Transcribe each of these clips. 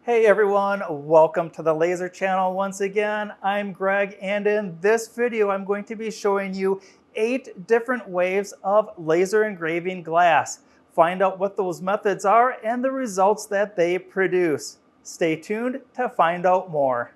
Hey everyone, welcome to the Laser Channel once again. I'm Greg, and in this video I'm going to be showing you 8 different ways of laser engraving glass. Find out what those methods are and the results that they produce. Stay tuned to find out more.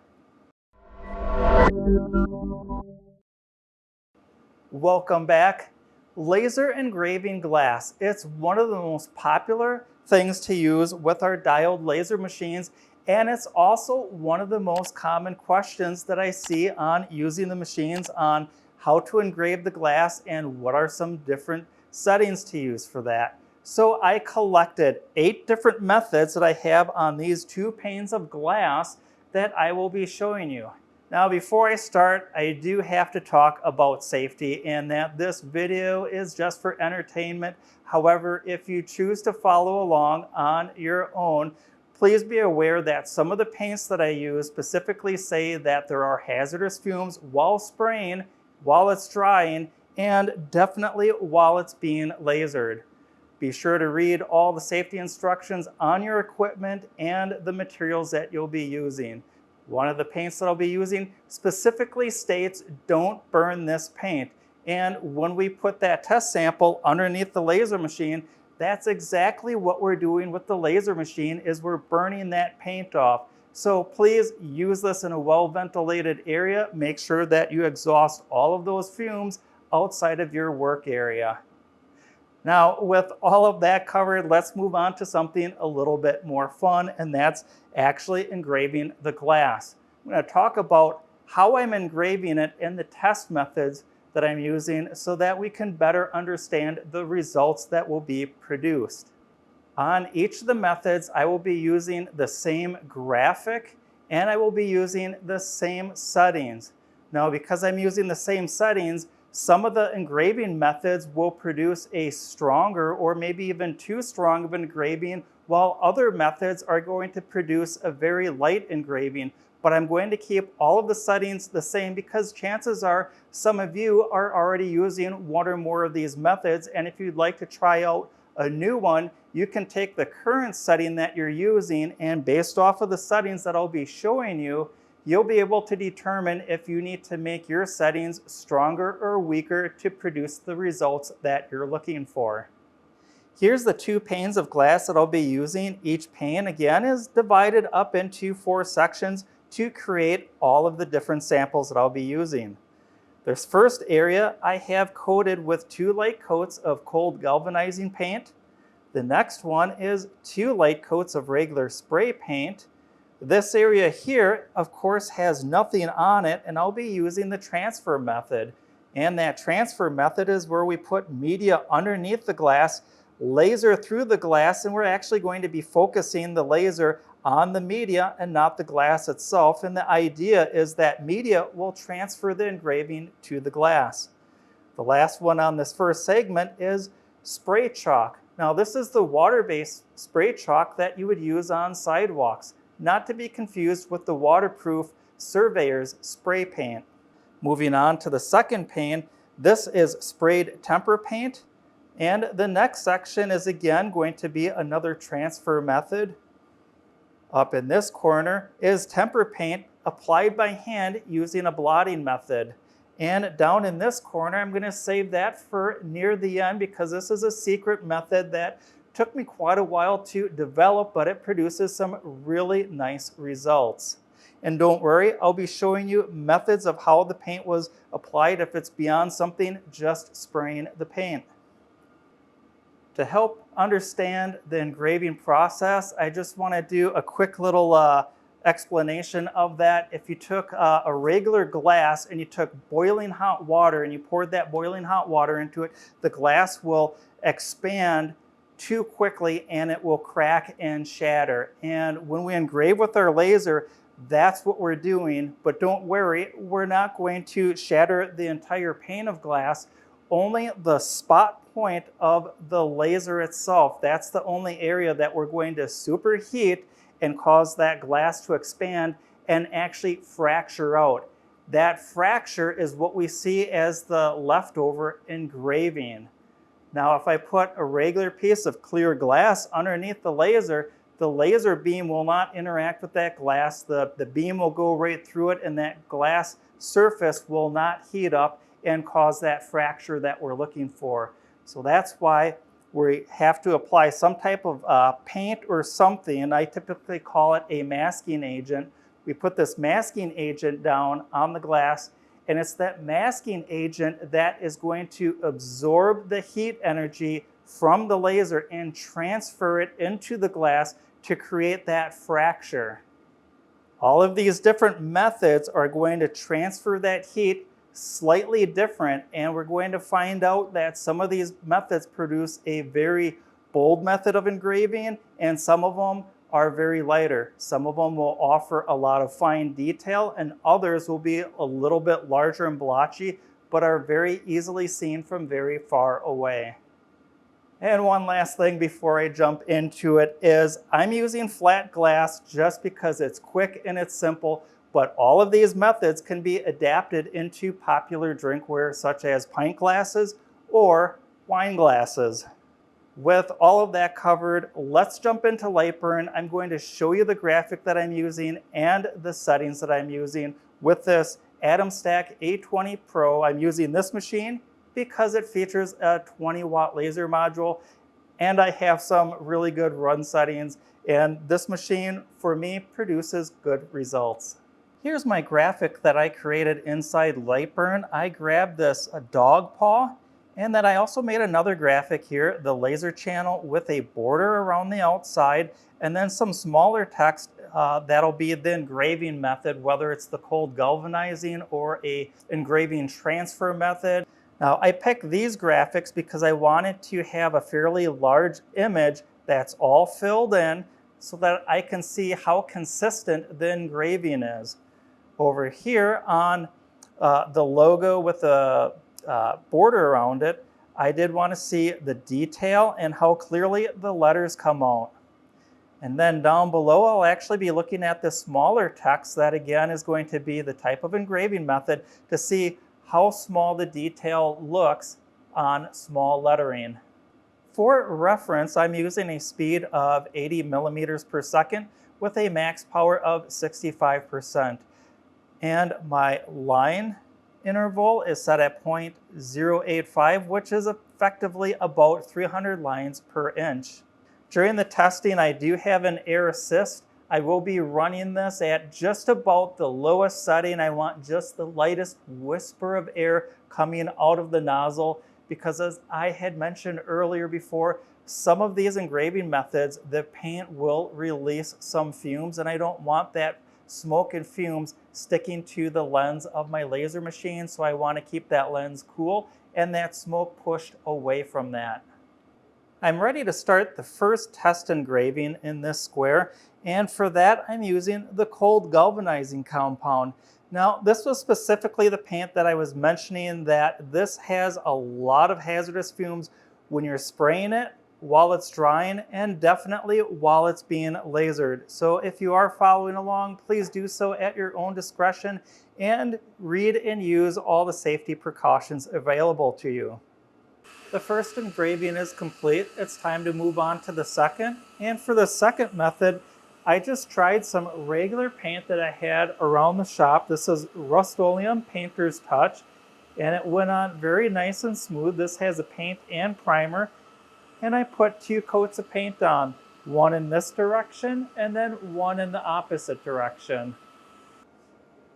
Welcome back. Laser engraving glass. It's one of the most popular things to use with our diode laser machines, and it's also one of the most common questions that I see on using the machines on how to engrave the glass and what are some different settings to use for that. So I collected 8 different methods that I have on these 2 panes of glass that I will be showing you. Now, before I start, I do have to talk about safety and that this video is just for entertainment. However, if you choose to follow along on your own, please be aware that some of the paints that I use specifically say that there are hazardous fumes while spraying, while it's drying, and definitely while it's being lasered. Be sure to read all the safety instructions on your equipment and the materials that you'll be using. One of the paints that I'll be using specifically states, don't burn this paint. And when we put that test sample underneath the laser machine, that's exactly what we're doing with the laser machine, is we're burning that paint off. So please use this in a well-ventilated area. Make sure that you exhaust all of those fumes outside of your work area. Now, with all of that covered, let's move on to something a little bit more fun, and that's actually engraving the glass. I'm going to talk about how I'm engraving it and the test methods that I'm using so that we can better understand the results that will be produced. On each of the methods, I will be using the same graphic and I will be using the same settings. Now, because I'm using the same settings, some of the engraving methods will produce a stronger or maybe even too strong of engraving, while other methods are going to produce a very light engraving. But I'm going to keep all of the settings the same because chances are some of you are already using one or more of these methods, and if you'd like to try out a new one, you can take the current setting that you're using, and based off of the settings that I'll be showing you, you'll be able to determine if you need to make your settings stronger or weaker to produce the results that you're looking for. Here's the 2 panes of glass that I'll be using. Each pane, again, is divided up into 4 sections to create all of the different samples that I'll be using. This first area I have coated with 2 light coats of cold galvanizing paint. The next one is 2 light coats of regular spray paint. This area here, of course, has nothing on it, and I'll be using the transfer method. And that transfer method is where we put media underneath the glass, laser through the glass, and we're actually going to be focusing the laser on the media and not the glass itself. And the idea is that media will transfer the engraving to the glass. The last one on this first segment is spray chalk. Now, this is the water-based spray chalk that you would use on sidewalks, not to be confused with the waterproof Surveyor's spray paint. Moving on to the second pane, this is sprayed temper paint. And the next section is again going to be another transfer method. Up in this corner is temper paint applied by hand using a blotting method. And down in this corner, I'm going to save that for near the end because this is a secret method that took me quite a while to develop, but it produces some really nice results. And don't worry, I'll be showing you methods of how the paint was applied if it's beyond something just spraying the paint. To help understand the engraving process, I just want to do a quick little explanation of that. If you took a regular glass and you took boiling hot water and you poured that boiling hot water into it, the glass will expand too quickly and it will crack and shatter. And when we engrave with our laser, that's what we're doing. But don't worry, we're not going to shatter the entire pane of glass, only the spot point of the laser itself. That's the only area that we're going to superheat and cause that glass to expand and actually fracture out. That fracture is what we see as the leftover engraving. Now, if I put a regular piece of clear glass underneath the laser, the laser beam will not interact with that glass. The beam will go right through it, and that glass surface will not heat up and cause that fracture that we're looking for. So that's why we have to apply some type of paint or something, and I typically call it a masking agent. We put this masking agent down on the glass, and it's that masking agent that is going to absorb the heat energy from the laser and transfer it into the glass to create that fracture. All of these different methods are going to transfer that heat slightly different, and we're going to find out that some of these methods produce a very bold method of engraving, and some of them are very lighter. Some of them will offer a lot of fine detail, and others will be a little bit larger and blotchy, but are very easily seen from very far away. And one last thing before I jump into it is I'm using flat glass just because it's quick and it's simple, but all of these methods can be adapted into popular drinkware such as pint glasses or wine glasses. With all of that covered, let's jump into Lightburn. I'm going to show you the graphic that I'm using and the settings that I'm using with this Atomstack A20 Pro. I'm using this machine because it features a 20-watt laser module, and I have some really good run settings, and this machine, for me, produces good results. Here's my graphic that I created inside Lightburn. I grabbed this dog paw, and then I also made another graphic here, the laser channel with a border around the outside, and then some smaller text that'll be the engraving method, whether it's the cold galvanizing or a engraving transfer method. Now, I picked these graphics because I wanted to have a fairly large image that's all filled in so that I can see how consistent the engraving is. Over here on the logo with the border around it, I did want to see the detail and how clearly the letters come out. And then down below, I'll actually be looking at the smaller text that again is going to be the type of engraving method to see how small the detail looks on small lettering. For reference, I'm using a speed of 80 millimeters per second with a max power of 65%. And my line interval is set at 0.085, which is effectively about 300 lines per inch. During the testing, I do have an air assist. I will be running this at just about the lowest setting. I want just the lightest whisper of air coming out of the nozzle because, as I had mentioned earlier before, some of these engraving methods, the paint will release some fumes, and I don't want that smoke and fumes sticking to the lens of my laser machine, so I want to keep that lens cool and that smoke pushed away from that. I'm ready to start the first test engraving in this square, and for that I'm using the Cold Galvanizing Compound. Now, this was specifically the paint that I was mentioning that this has a lot of hazardous fumes when you're spraying it, while it's drying, and definitely while it's being lasered. So if you are following along, please do so at your own discretion and read and use all the safety precautions available to you. The first engraving is complete. It's time to move on to the second. And for the second method, I just tried some regular paint that I had around the shop. This is Rust-Oleum Painter's Touch, and it went on very nice and smooth. This has a paint and primer, and I put 2 coats of paint on, one in this direction and then one in the opposite direction.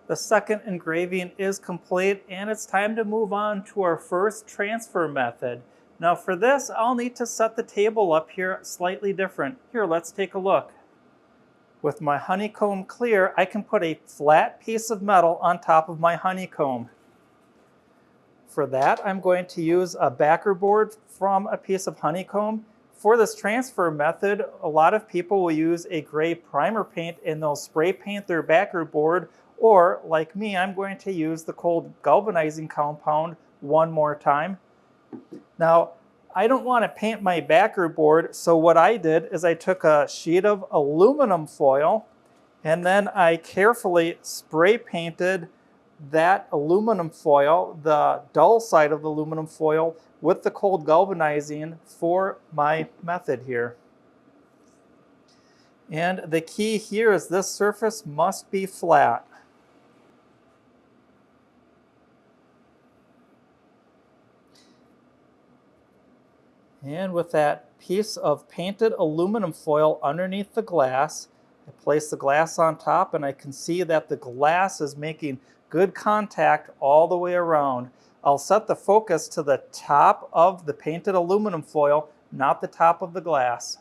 The second engraving is complete, and it's time to move on to our first transfer method. Now for this, I'll need to set the table up here slightly different. Here, let's take a look. With my honeycomb clear, I can put a flat piece of metal on top of my honeycomb. For that, I'm going to use a backer board from a piece of honeycomb. For this transfer method, a lot of people will use a gray primer paint and they'll spray paint their backer board, or like me, I'm going to use the Cold Galvanizing Compound one more time. Now, I don't want to paint my backer board, so what I did is I took a sheet of aluminum foil and then I carefully spray painted that aluminum foil, the dull side of the aluminum foil, with the cold galvanizing for my method here. And the key here is this surface must be flat. And with that piece of painted aluminum foil underneath the glass, I place the glass on top and I can see that the glass is making good contact all the way around. I'll set the focus to the top of the painted aluminum foil, not the top of the glass.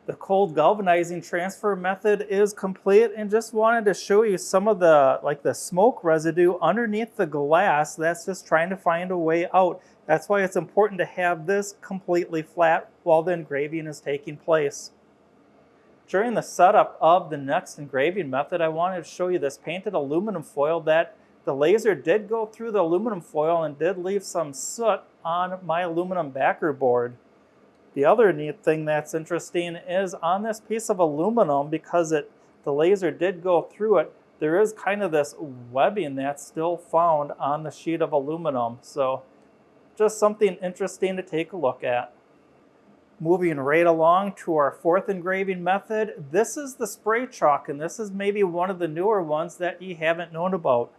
The cold galvanizing transfer method is complete, and just wanted to show you some of the smoke residue underneath the glass that's just trying to find a way out. That's why it's important to have this completely flat while the engraving is taking place. During the setup of the next engraving method, I wanted to show you this painted aluminum foil that the laser did go through the aluminum foil and did leave some soot on my aluminum backer board. The other neat thing that's interesting is on this piece of aluminum, because the laser did go through it, there is kind of this webbing that's still found on the sheet of aluminum. So just something interesting to take a look at. Moving right along to our fourth engraving method, this is the spray chalk, and this is maybe one of the newer ones that you haven't known about.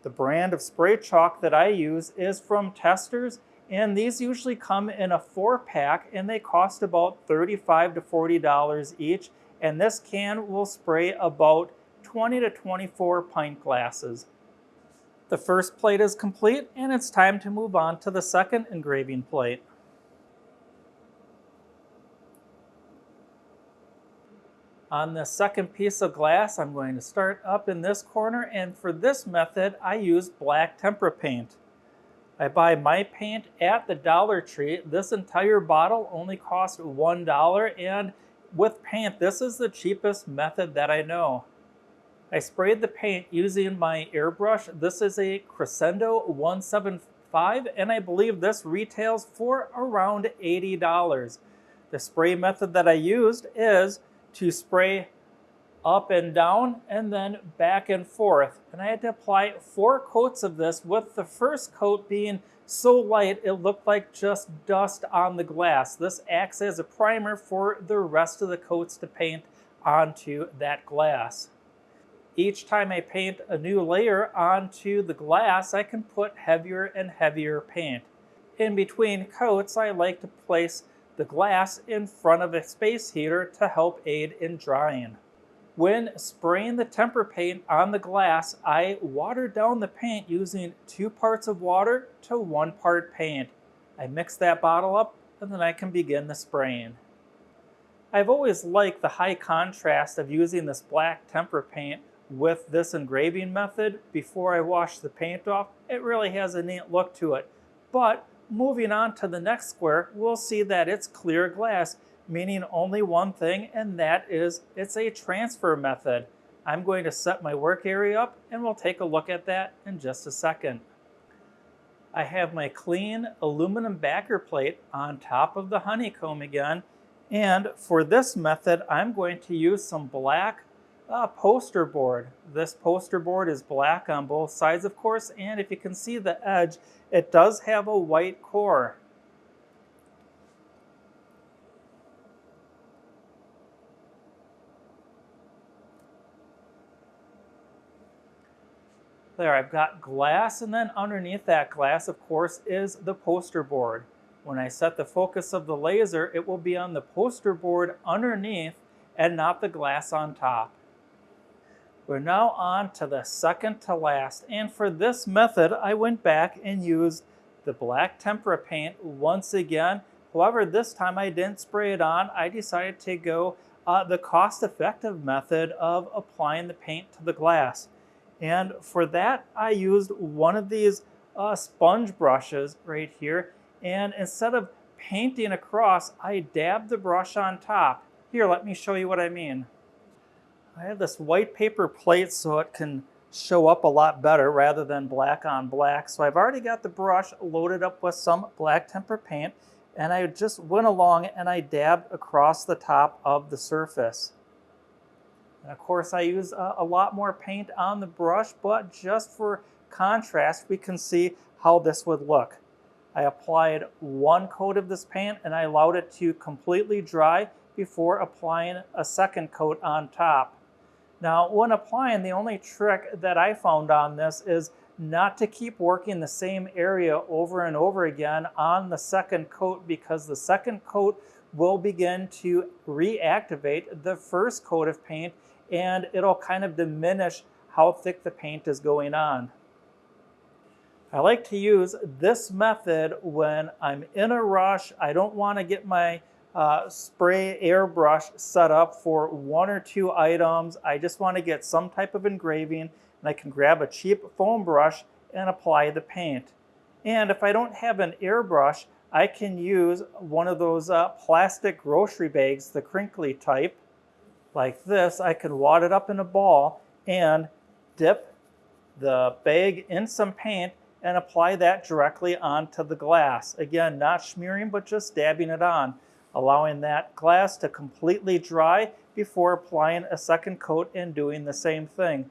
The brand of spray chalk that I use is from Testors, and these usually come in a 4-pack and they cost about $35 to $40 each, and this can will spray about 20 to 24 pint glasses. The first plate is complete and it's time to move on to the second engraving plate. On the second piece of glass, I'm going to start up in this corner, and for this method I use black tempera paint. I buy my paint at the Dollar Tree. This entire bottle only cost $1, and with paint, this is the cheapest method that I know. I sprayed the paint using my airbrush. This is a Crescendo 175, and I believe this retails for around $80. The spray method that I used is to spray up and down and then back and forth. And I had to apply 4 coats of this, with the first coat being so light it looked like just dust on the glass. This acts as a primer for the rest of the coats to paint onto that glass. Each time I paint a new layer onto the glass, I can put heavier and heavier paint. In between coats, I like to place the glass in front of a space heater to help aid in drying. When spraying the tempera paint on the glass, I water down the paint using 2 parts of water to 1 part paint. I mix that bottle up and then I can begin the spraying. I've always liked the high contrast of using this black tempera paint with this engraving method before I wash the paint off. It really has a neat look to it. But moving on to the next square, we'll see that it's clear glass, meaning only one thing, and that is it's a transfer method. I'm going to set my work area up and we'll take a look at that in just a second. I have my clean aluminum backer plate on top of the honeycomb again, and for this method I'm going to use some black poster board. This poster board is black on both sides, of course, and if you can see the edge, it does have a white core. There, I've got glass, and then underneath that glass, of course, is the poster board. When I set the focus of the laser, it will be on the poster board underneath and not the glass on top. We're now on to the second to last, and for this method, I went back and used the black tempera paint once again. However, this time I didn't spray it on. I decided to go the cost-effective method of applying the paint to the glass. And for that, I used one of these sponge brushes right here. And instead of painting across, I dabbed the brush on top. Here, let me show you what I mean. I have this white paper plate so it can show up a lot better rather than black on black. So I've already got the brush loaded up with some black tempera paint, and I just went along and I dabbed across the top of the surface. And of course, I use a lot more paint on the brush, but just for contrast, we can see how this would look. I applied one coat of this paint and I allowed it to completely dry before applying a second coat on top. Now, when applying, the only trick that I found on this is not to keep working the same area over and over again on the second coat, because the second coat will begin to reactivate the first coat of paint and it'll kind of diminish how thick the paint is going on. I like to use this method when I'm in a rush. I don't want to get my spray airbrush set up for one or two items. I just want to get some type of engraving, and I can grab a cheap foam brush and apply the paint. And if I don't have an airbrush, I can use one of those plastic grocery bags, the crinkly type, like this. I can wad it up in a ball and dip the bag in some paint and apply that directly onto the glass. Again, not smearing, but just dabbing it on, allowing that glass to completely dry before applying a second coat and doing the same thing.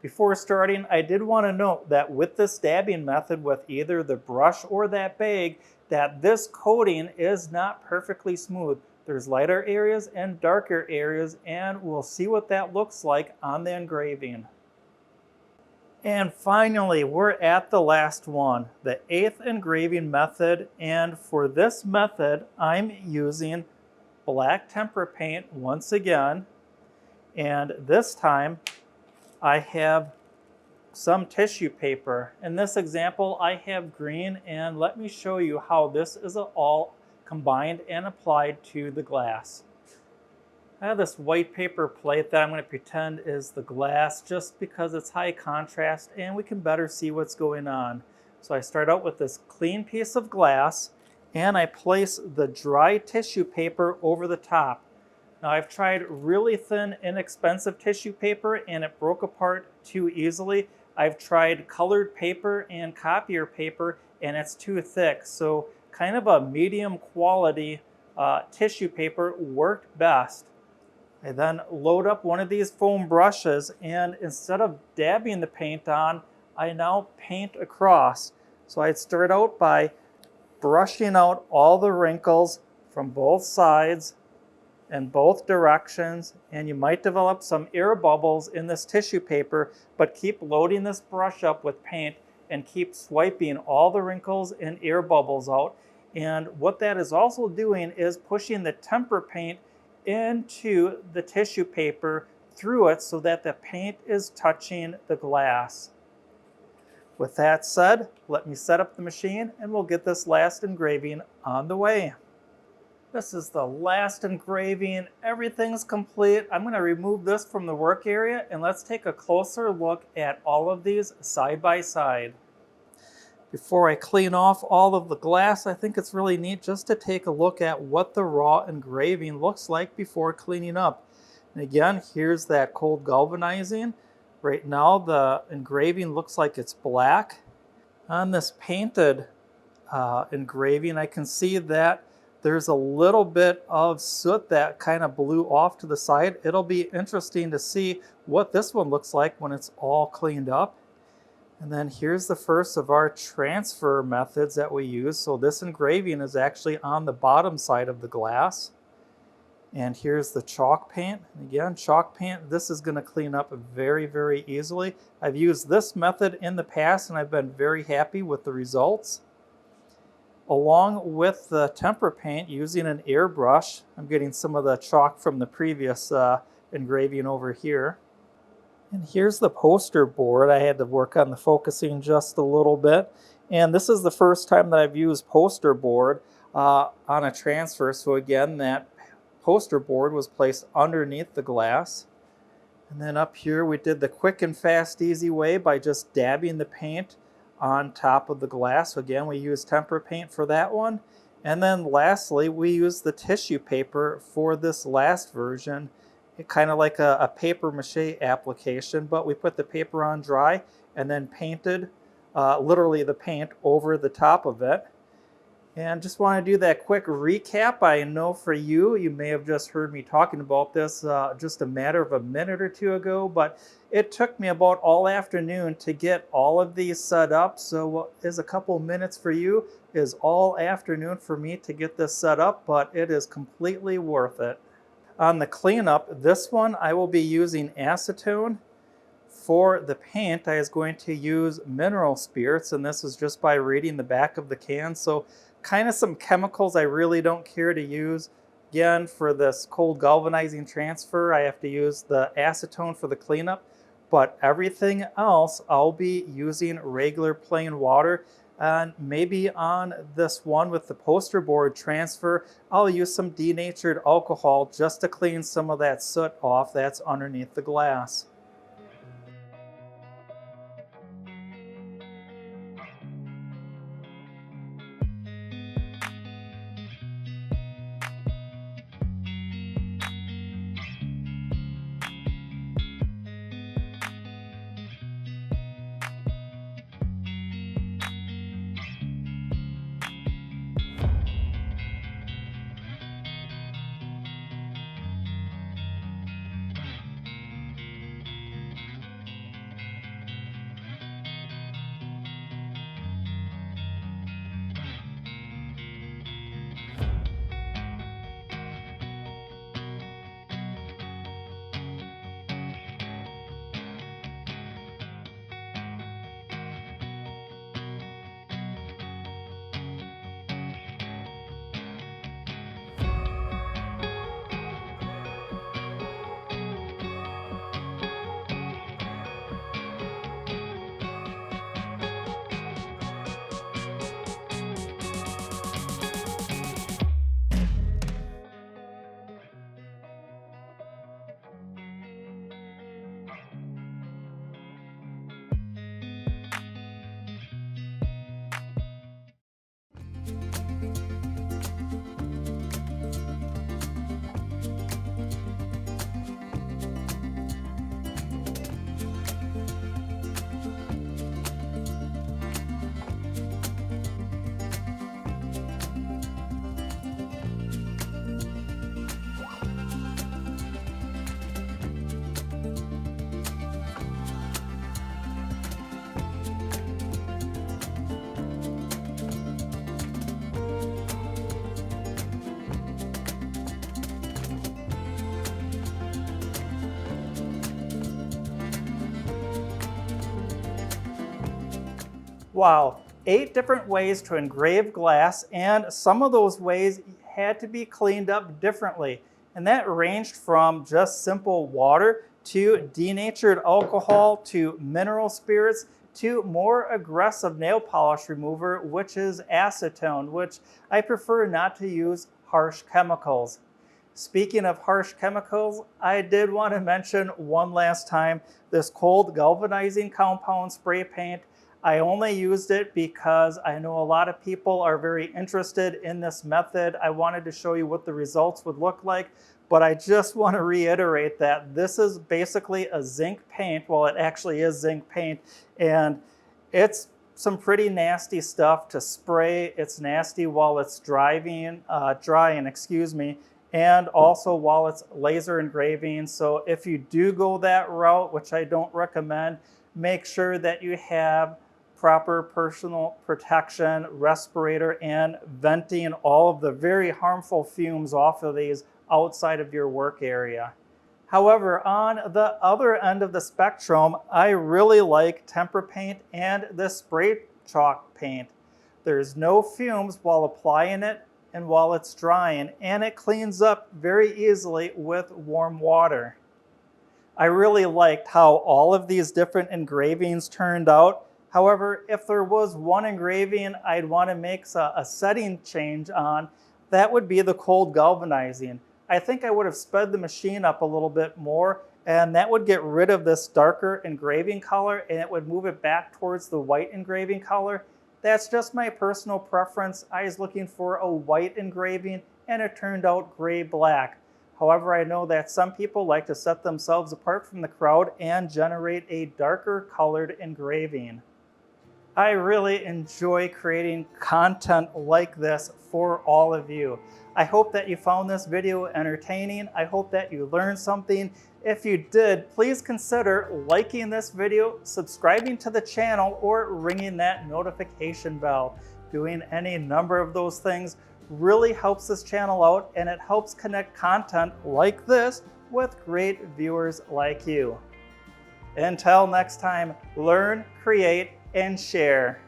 Before starting, I did want to note that with this dabbing method with either the brush or that bag, that this coating is not perfectly smooth. There's lighter areas and darker areas, and we'll see what that looks like on the engraving. And finally, we're at the last one, the 8th engraving method. And for this method, I'm using black tempera paint once again. And this time, I have some tissue paper. In this example, I have green, and let me show you how this is all combined and applied to the glass. I have this white paper plate that I'm going to pretend is the glass just because it's high contrast and we can better see what's going on. So I start out with this clean piece of glass and I place the dry tissue paper over the top. Now I've tried really thin, inexpensive tissue paper and it broke apart too easily. I've tried colored paper and copier paper and it's too thick. So kind of a medium quality tissue paper worked best. I then load up one of these foam brushes and instead of dabbing the paint on, I now paint across. So I'd start out by brushing out all the wrinkles from both sides and both directions, and you might develop some air bubbles in this tissue paper, but keep loading this brush up with paint and keep swiping all the wrinkles and air bubbles out. And what that is also doing is pushing the tempera paint into the tissue paper through it so that the paint is touching the glass. With that said, let me set up the machine and we'll get this last engraving on the way. This is the last engraving. Everything's complete. I'm going to remove this from the work area and let's take a closer look at all of these side by side. Before I clean off all of the glass, I think it's really neat just to take a look at what the raw engraving looks like before cleaning up. And again, here's that cold galvanizing. Right now the engraving looks like it's black. On this painted engraving, I can see that there's a little bit of soot that kind of blew off to the side. It'll be interesting to see what this one looks like when it's all cleaned up. And then here's the first of our transfer methods that we use. So this engraving is actually on the bottom side of the glass. And here's the chalk paint. And again, chalk paint, this is going to clean up very, very easily. I've used this method in the past and I've been very happy with the results. Along with the tempera paint, using an airbrush, I'm getting some of the chalk from the previous engraving over here. And here's the poster board. I had to work on the focusing just a little bit. And this is the first time that I've used poster board on a transfer. So again, that poster board was placed underneath the glass. And then up here we did the quick and fast, easy way by just dabbing the paint on top of the glass. So again, we used tempera paint for that one. And then lastly, we used the tissue paper for this last version. Kind of like a paper mache application, but we put the paper on dry and then painted literally the paint over the top of it. And just want to do that quick recap. I know for you, you may have just heard me talking about this just a matter of a minute or two ago, but it took me about all afternoon to get all of these set up. So what is a couple minutes for you is all afternoon for me to get this set up, but it is completely worth it. On the cleanup, this one I will be using acetone. For the paint, I was going to use mineral spirits, and this is just by reading the back of the can. So kind of some chemicals I really don't care to use. Again, for this cold galvanizing transfer, I have to use the acetone for the cleanup, but everything else I'll be using regular plain water. And maybe on this one with the poster board transfer, I'll use some denatured alcohol just to clean some of that soot off that's underneath the glass. Wow, 8 different ways to engrave glass, and some of those ways had to be cleaned up differently. And that ranged from just simple water to denatured alcohol to mineral spirits to more aggressive nail polish remover, which is acetone, which I prefer not to use harsh chemicals. Speaking of harsh chemicals, I did want to mention one last time this cold galvanizing compound spray paint. I only used it because I know a lot of people are very interested in this method. I wanted to show you what the results would look like, but I just want to reiterate that this is basically a zinc paint. Well, it actually is zinc paint, and it's some pretty nasty stuff to spray. It's nasty while it's drying, and also while it's laser engraving. So if you do go that route, which I don't recommend, make sure that you have proper personal protection, respirator, and venting all of the very harmful fumes off of these outside of your work area. However, on the other end of the spectrum, I really like tempera paint and this spray chalk paint. There's no fumes while applying it and while it's drying, and it cleans up very easily with warm water. I really liked how all of these different engravings turned out. However, if there was one engraving I'd want to make a setting change on, that would be the cold galvanizing. I think I would have sped the machine up a little bit more, and that would get rid of this darker engraving color, and it would move it back towards the white engraving color. That's just my personal preference. I was looking for a white engraving, and it turned out gray-black. However, I know that some people like to set themselves apart from the crowd and generate a darker colored engraving. I really enjoy creating content like this for all of you. I hope that you found this video entertaining. I hope that you learned something. If you did, please consider liking this video, subscribing to the channel, or ringing that notification bell. Doing any number of those things really helps this channel out, and it helps connect content like this with great viewers like you. Until next time, learn, create, and share.